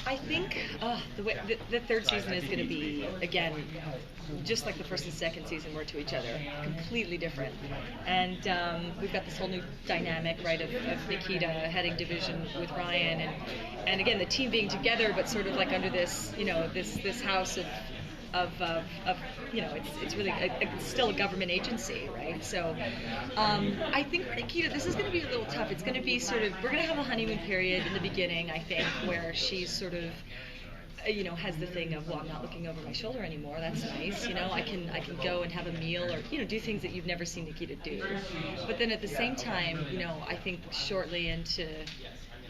I think the third season is going to be, again, just like the first and second season were to each other, completely different. And we've got this whole new dynamic, right, of Nikita heading division with Ryan, and again, the team being together, but sort of like under this, this house of it's really it's still a government agency, right? So I think for Nikita, this is going to be a little tough. It's going to be sort of, we're going to have a honeymoon period in the beginning, I think, where she's sort of has the thing of, well, I'm not looking over my shoulder anymore. That's nice. I can go and have a meal or do things that you've never seen Nikita do. But then at the same time, I think shortly into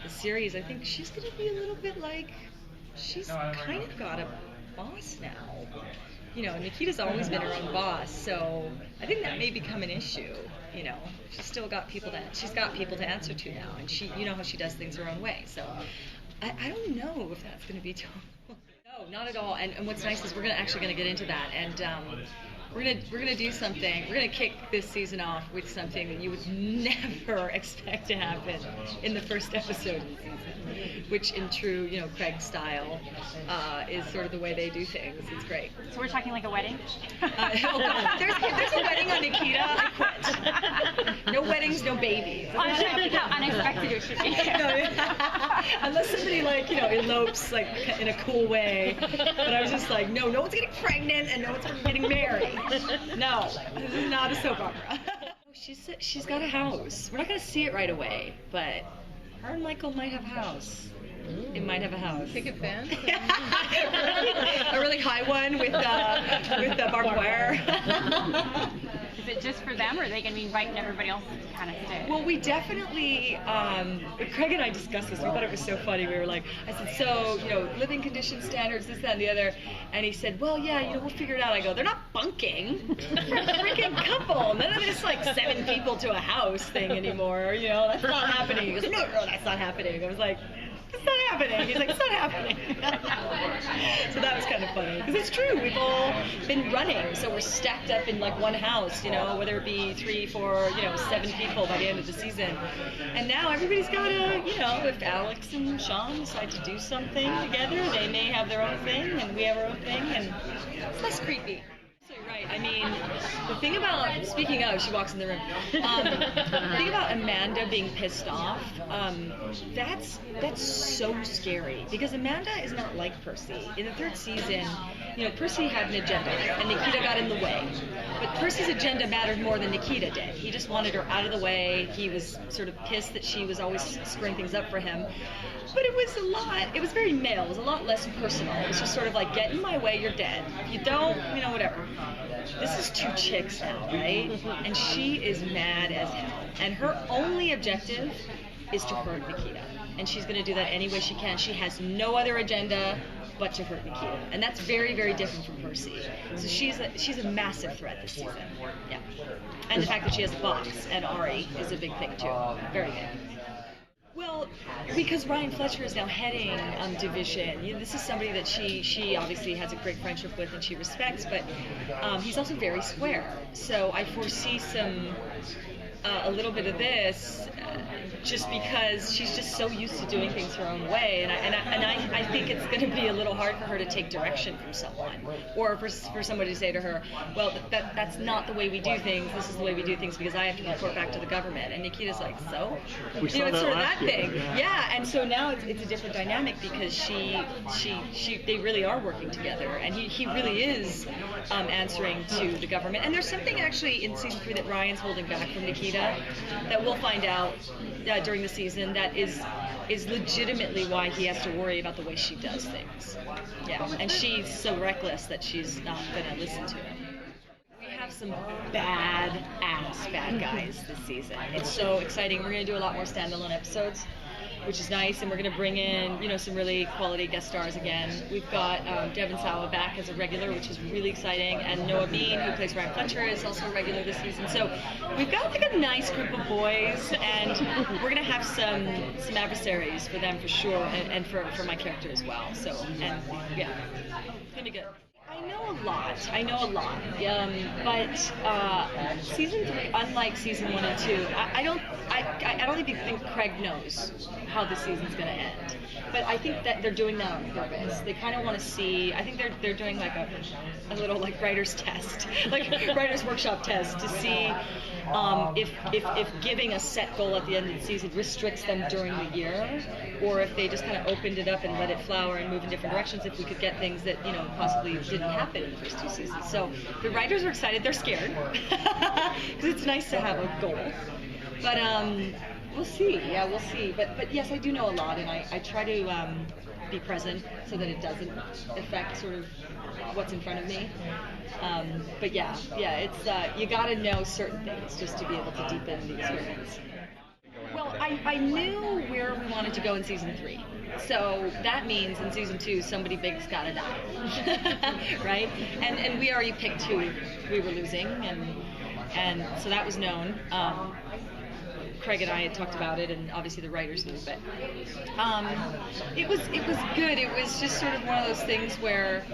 the series, I think she's going to be a little bit like, she's kind of got a boss now. Nikita's always been her own boss, so I think that may become an issue. She's still got people to answer to now, and she, how she does things her own way. So I don't know if that's going to be total. No, not at all. And what's nice is we're actually going to get into that, and we're gonna do something. We're gonna kick this season off with something that you would never expect to happen in the first episode of the season, which in true, Craig style, is sort of the way they do things. It's great. So we're talking like a wedding? Oh God, there's a wedding on Nikita. I quit. No weddings, no babies. I'm trying to think how unexpected it should be. Unless somebody elopes in a cool way. But I was just like, no one's getting pregnant and no one's getting married. No, this is not a soap opera. She's got a house. We're not going to see it right away, but her and Michael might have a house. It might have a house. Picket fence? A really high one with barbed wire. Is it just for them, or are they going to be inviting everybody else to kind of stay? Well, we definitely, Craig and I discussed this. We thought it was so funny. We were like, I said, so, living condition standards, this, that, and the other. And he said, well, yeah, we'll figure it out. I go, they're not bunking. They're a freaking couple. None of this, 7 people to a house thing anymore. That's not happening. He goes, no, that's not happening. I was like, it's not happening. He's like, it's not happening. So that was kind of funny. Because it's true. We've all been running. So we're stacked up in one house, whether it be 3, 4, 7 people by the end of the season. And now everybody's got if Alex and Sean decide to do something together, they may have their own thing and we have our own thing. And it's less creepy. Right. I mean, the thing about, speaking of, she walks in the room, the thing about Amanda being pissed off, that's so scary, because Amanda is not like Percy. In the third season, Percy had an agenda, and Nikita got in the way. But Percy's agenda mattered more than Nikita did. He just wanted her out of the way. He was sort of pissed that she was always screwing things up for him. But it was very male. It was a lot less personal. It was just sort of like, get in my way, you're dead. If you don't, whatever. This is 2 chicks now, right? And she is mad as hell. And her only objective is to hurt Nikita. And she's going to do that any way she can. She has no other agenda but to hurt Nikita. And that's very, very different from Percy. So she's a massive threat this season. Yeah. And the fact that she has Fox and Ari is a big thing, too. Very big. Well, because Ryan Fletcher is now heading Division, this is somebody that she obviously has a great friendship with and she respects, but he's also very square. So I foresee a little bit of this, just because she's just so used to doing things her own way, and I think it's going to be a little hard for her to take direction from someone, or for somebody to say to her, well, that's not the way we do things. This is the way we do things because I have to report back to the government. And Nikita's like, so, it's sort of that thing, yeah. And so now it's a different dynamic because they really are working together, and he really is answering to the government. And there's something actually in season 3 that Ryan's holding back from Nikita that we'll find out during the season that is legitimately why he has to worry about the way she does things. Yeah, and she's so reckless that she's not going to listen to him. We have some bad guys this season. It's so exciting. We're going to do a lot more standalone episodes, which is nice, and we're going to bring in, some really quality guest stars again. We've got Devin Sawa back as a regular, which is really exciting, and Noah Bean, who plays Ryan Fletcher, is also a regular this season. So we've got a nice group of boys, and we're going to have some adversaries for them for sure, and for my character as well. So, and yeah, it's going to be good. I know a lot. But season 3, unlike season 1 and 2, I don't even think Craig knows how the season's gonna end. But I think that they're doing that on purpose. They kind of want to see. I think they're doing like a little like writer's test, like writer's workshop test to see if giving a set goal at the end of the season restricts them during the year, or if they just kind of opened it up and let it flower and move in different directions. If we could get things that possibly didn't happen in the first 2 seasons. So the writers are excited. They're scared because it's nice to have a goal. But we'll see. Yeah, we'll see. But yes, I do know a lot, and I try to be present so that it doesn't affect sort of what's in front of me. But yeah, it's you got to know certain things just to be able to deepen the experience. Well, I knew where we wanted to go in season 3. So that means in season 2, somebody big's gotta die, right? And we already picked who we were losing, and so that was known. Craig and I had talked about it, and obviously the writers knew, but it was good. It was just sort of one of those things where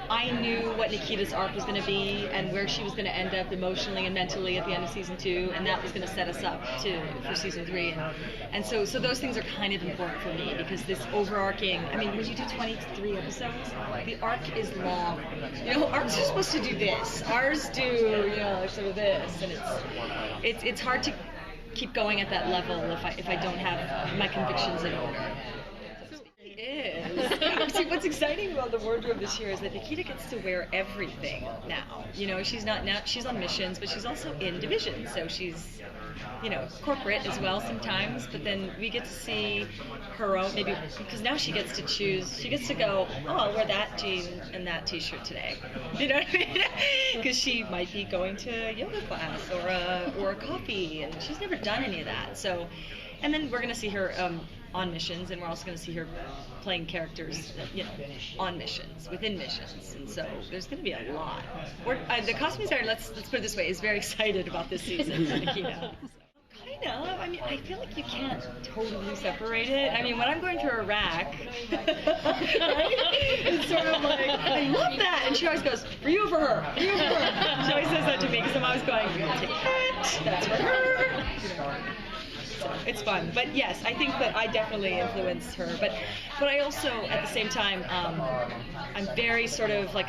I knew what Nikita's arc was going to be and where she was going to end up emotionally and mentally at the end of season 2, and that was going to set us up for season 3. And so those things are kind of important for me, because this overarching, I mean, when you do 23 episodes, the arc is long. Arcs are supposed to do this. Ours do, sort of this, and it's hard to keep going at that level if I don't have my convictions in order. Is. See, what's exciting about the wardrobe this year is that Nikita gets to wear everything now. She's on missions, but she's also in division, so she's, corporate as well sometimes. But then we get to see her own, maybe because now she gets to choose. She gets to go, I'll wear that jean and that T-shirt today. You know what I mean? Because she might be going to yoga class or a coffee, and she's never done any of that. So, and then we're gonna see her on missions, and we're also going to see her playing characters, on missions, within missions, and so there's going to be a lot. The costume designer, let's put it this way, is very excited about this season for Nikita. Kind of. I mean, I feel like you can't totally separate it. I mean, when I'm going through Iraq, right? It's sort of like, I love that, and she always goes, for you or for her? For you or for her? She always says that to me, because I'm always going, you're going to take that, that's for her. So it's fun. But yes, I think that I definitely influenced her. But I also, at the same time, I'm very sort of like,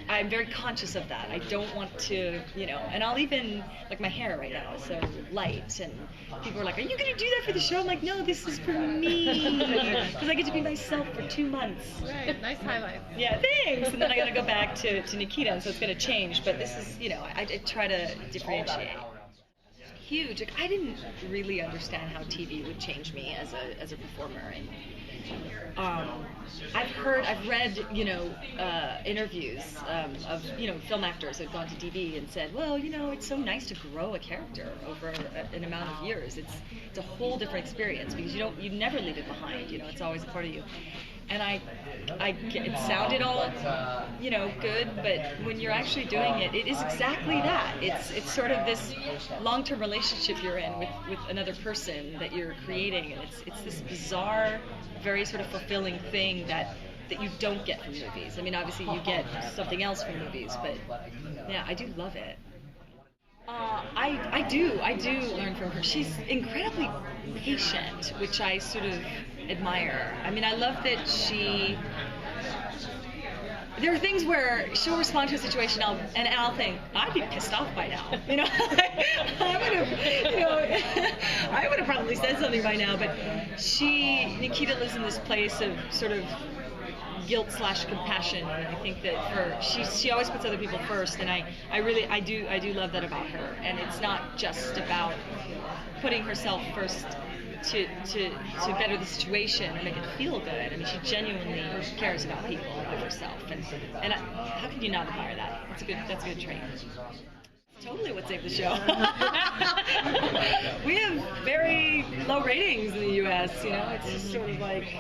I'm very conscious of that. I don't want to, and I'll even, like my hair right now is so light, and people are like, are you going to do that for the show? I'm like, no, this is for me. Because I get to be myself for 2 months. Right, nice highlight. Yeah, thanks. And then I got to go back to Nikita, and so it's going to change. But this is, I try to differentiate. Huge. Like, I didn't really understand how TV would change me as a performer, and I've read interviews of film actors that have gone to TV and said, well, it's so nice to grow a character over an amount of years. It's a whole different experience, because you never leave it behind. It's always a part of you. And it sounded all, good, but when you're actually doing it, it is exactly that. It's sort of this long-term relationship you're in with another person that you're creating, and it's this bizarre, very sort of fulfilling thing that you don't get from movies. I mean, obviously you get something else from movies, but yeah, I do love it. I do learn from her. She's incredibly patient, which I sort of admire. I mean, I love that there are things where she'll respond to a situation, and I'll think, I'd be pissed off by now. I would have probably said something by now, but Nikita lives in this place of sort of guilt/compassion, and I think that she always puts other people first, and I do love that about her. And it's not just about putting herself first to better the situation or make it feel good. I mean, she genuinely cares about people and herself, and how can you not admire that? That's a good trait. Totally what saved the show. We have very low ratings in the U.S., it's just sort of like,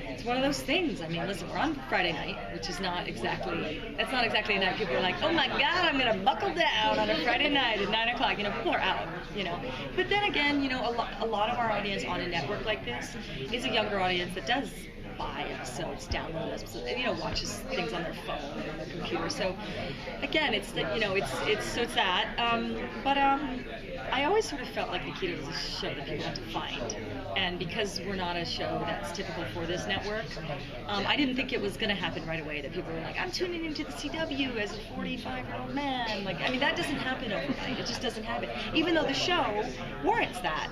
it's one of those things. I mean, listen, we're on Friday night, which is not exactly a night people are like, oh my God, I'm going to buckle down on a Friday night at 9 o'clock. People are out, But then again, a lot of our audience on a network like this is a younger audience that does buy episodes, download episodes, and, watches things on their phone or on their computer. So again, it's that, it's that. But I always sort of felt like Nikita was a show that people had to find. And because we're not a show that's typical for this network, I didn't think it was going to happen right away, that people were like, I'm tuning into the CW as a 45-year-old man. That doesn't happen overnight. It just doesn't happen. Even though the show warrants that.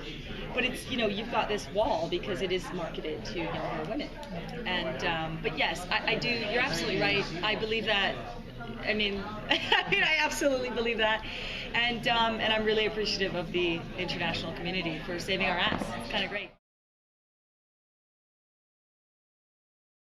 But it's, you've got this wall because it is marketed to younger women. And, but yes, I do, you're absolutely right. I believe that. I absolutely believe that. And I'm really appreciative of the international community for saving our ass. It's kind of great.